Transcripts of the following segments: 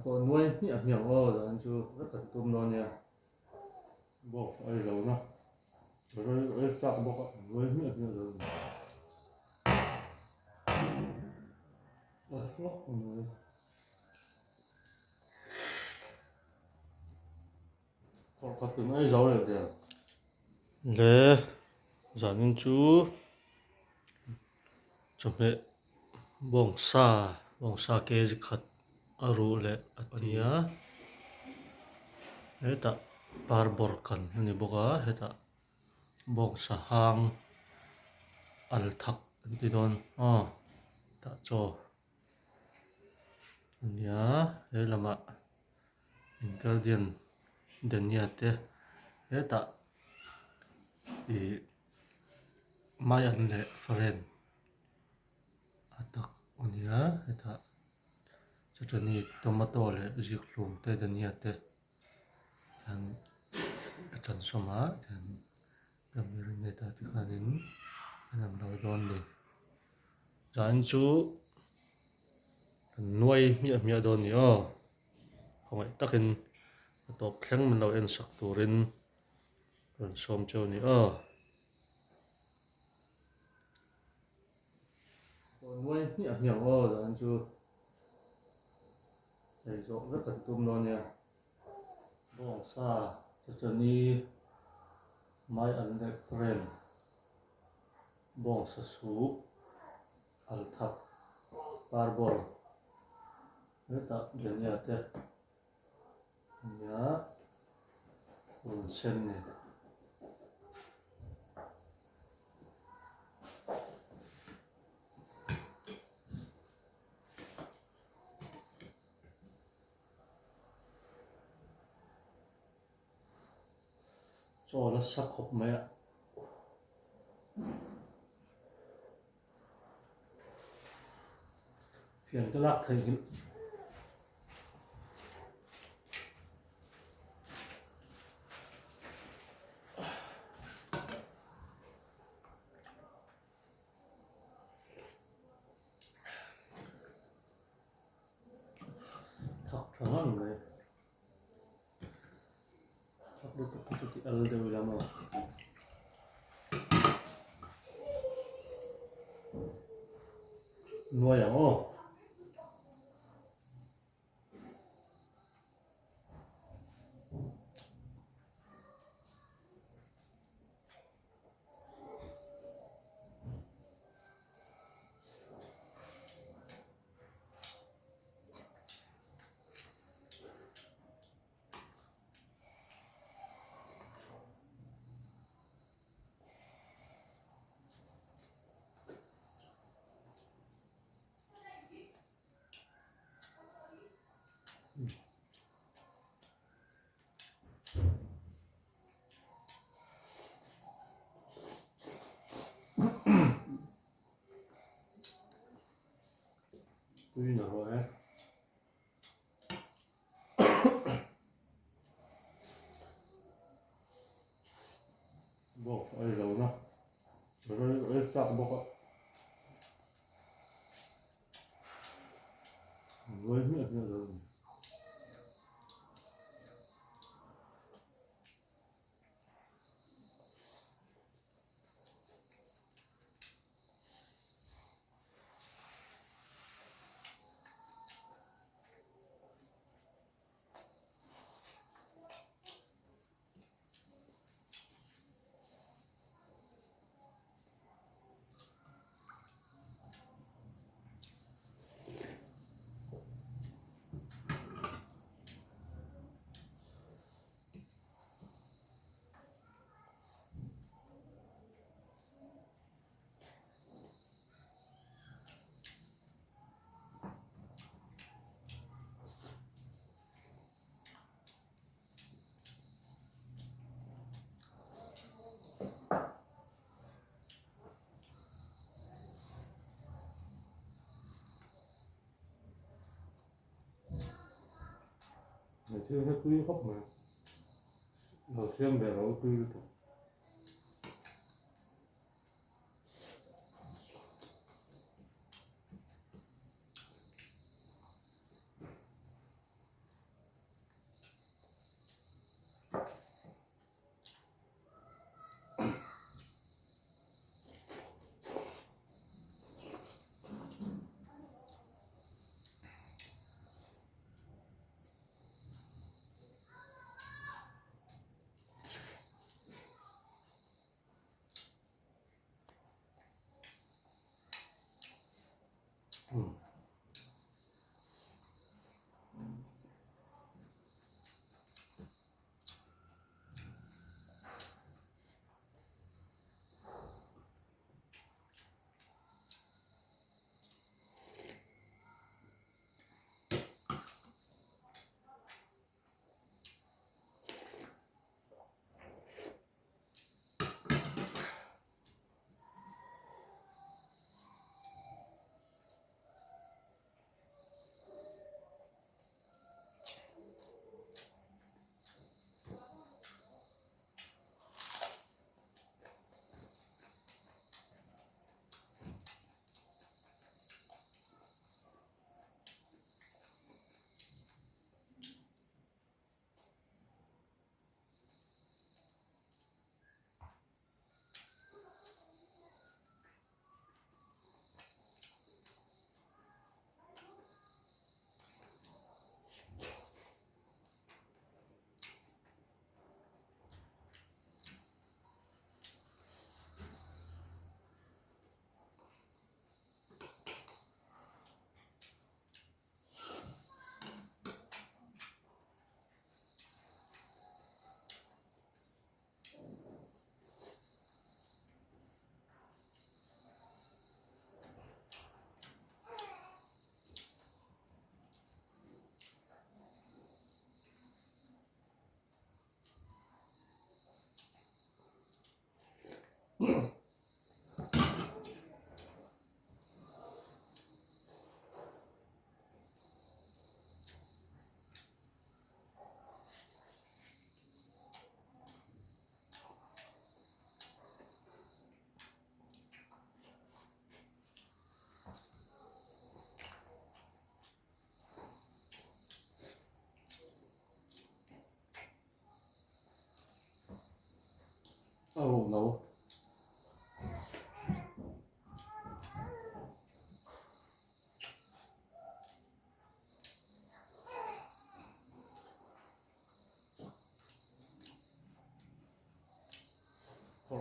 còn nuôi miệng miệng rồi anh chú rất cần tôm non nha bộ ấy dấu nó rồi ấy sao bộ nuôi miệng miệng rồi có từng ấy dấu được kìa 네, 저는 주 좀에 몽사 깨지 컷 아루레 아티야 해다 바르보르칸 아니 뭐가 해다 몽사 항 알탁 디돈 다저 아니야 해라마 인가디언 데니아테 해다 이 마얀레 프렌 아딱 아니야 해다 저전이 토마토레 지클룸 테데니아테 한 전소마 한 감미르네다 티카닌 한양 나오던데 잔주 nuôi mía đồn nhở không phải tắc hình tổ khen mình đâu en sắc tổ rin rồi xôm châu nhở nuôi mía rồi anh chú thầy rộng rất cần tôm non nha bông sa chân đi mai ăn đẹp friend bông sa su al thap barbol hết đến nhà thế nhà bún sen này cho nó sắc hộp mẹ phiền cái lạc thầy thật thằng này thật được cái chút ăn đều làm mà nuôi à tuy nào rồi bộ ấy dấu nó rồi ấy sao bộ nuôi miệng rồi ngày xưa nó cứ hốc mà đầu xem về nó cứ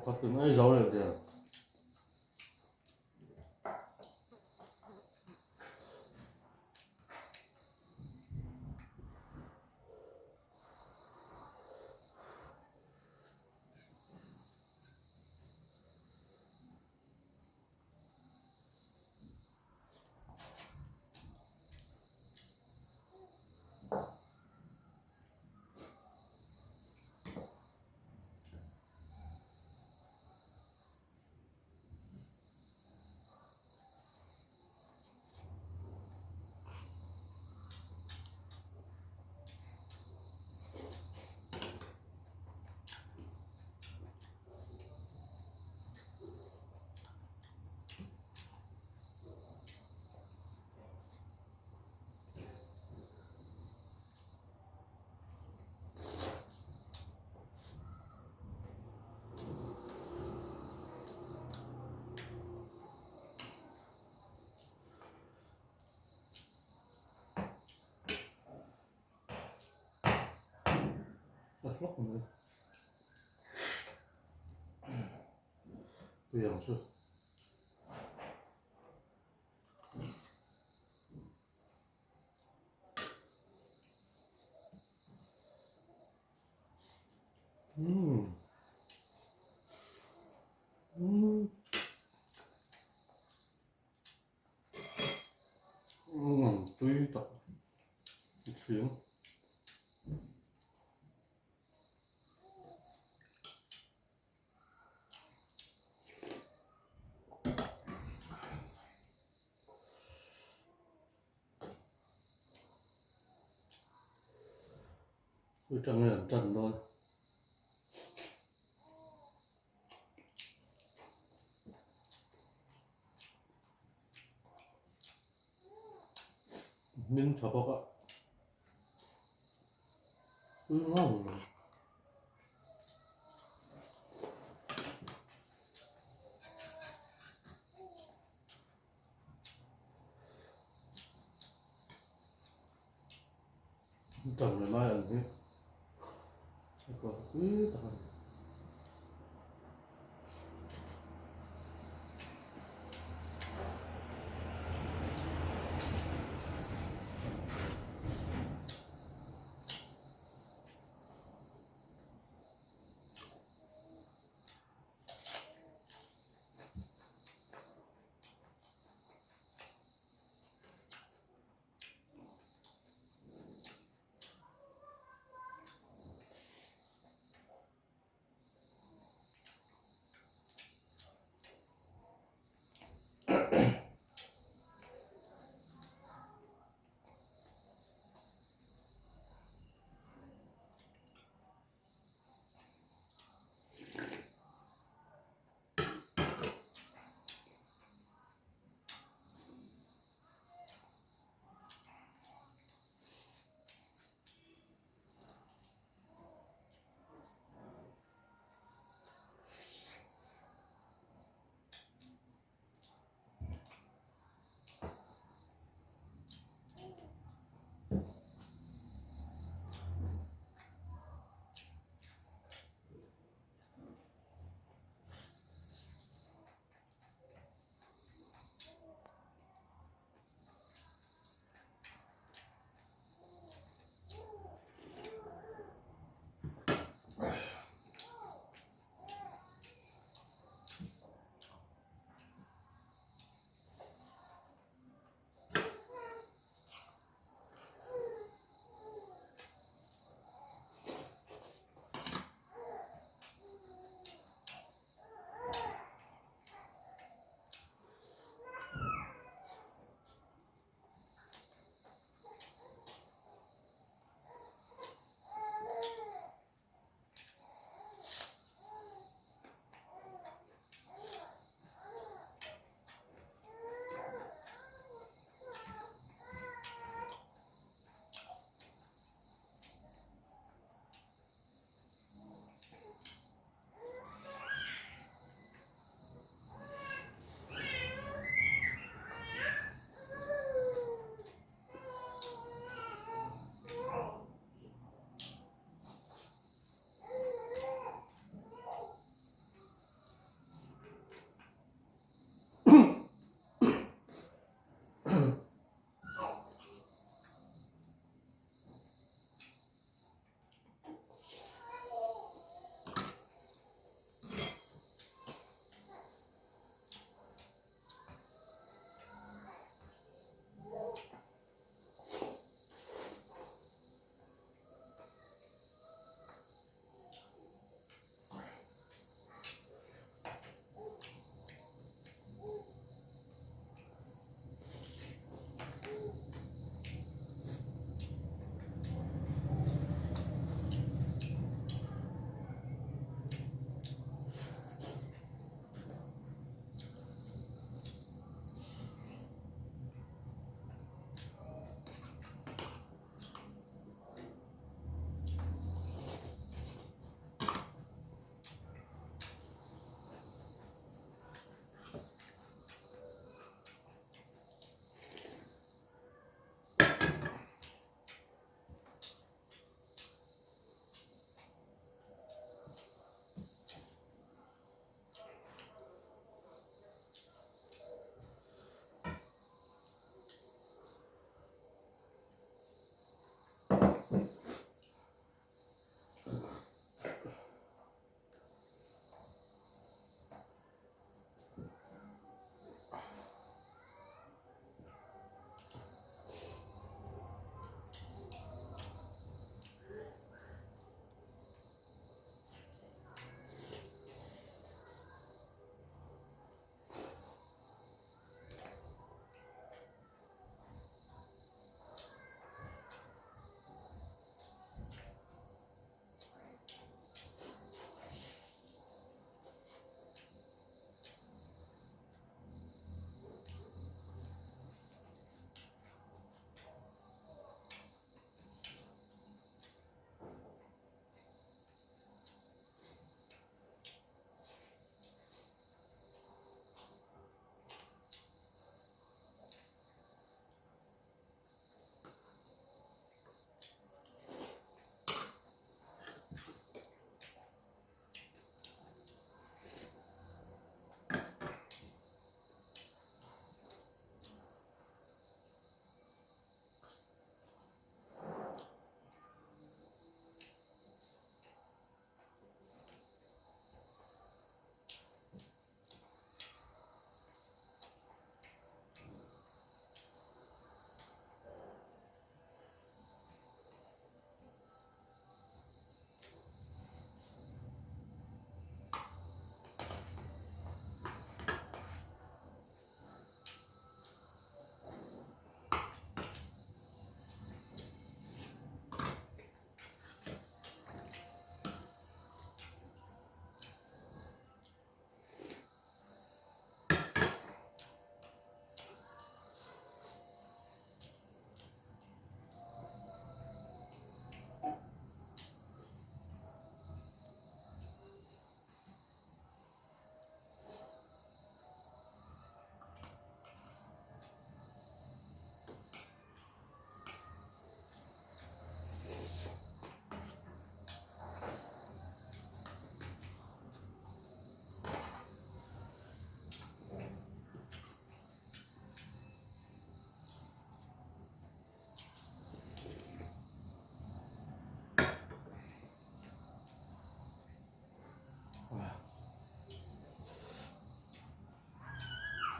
가끔 애 잡으려 그래. 나 수박인데. 그 양수. 음. 음. 두이다. 지금. 그 장에 안 짠 너. 민 잡아가. 응. 일단 얼마야 안 이거 끝.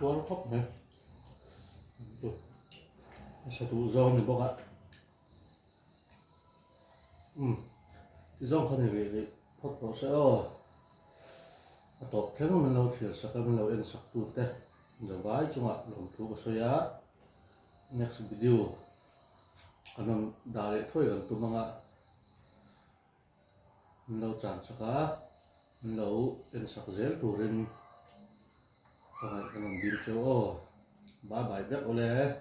cuốn khóc này sẽ tụ rau mình bóc ạ. Cái rau không thì về phốt nó sẽ top thêm mình lâu phiền sắc mình lâu ăn sắc tụt đấy giờ vái chung ạ lòng thú của soya next video còn đào lại thôi còn tụi mang ạ mình lâu chán sắc á mình lâu ăn sắc dễ tụt lên không phải còn làm gì chơi bye bye biết ole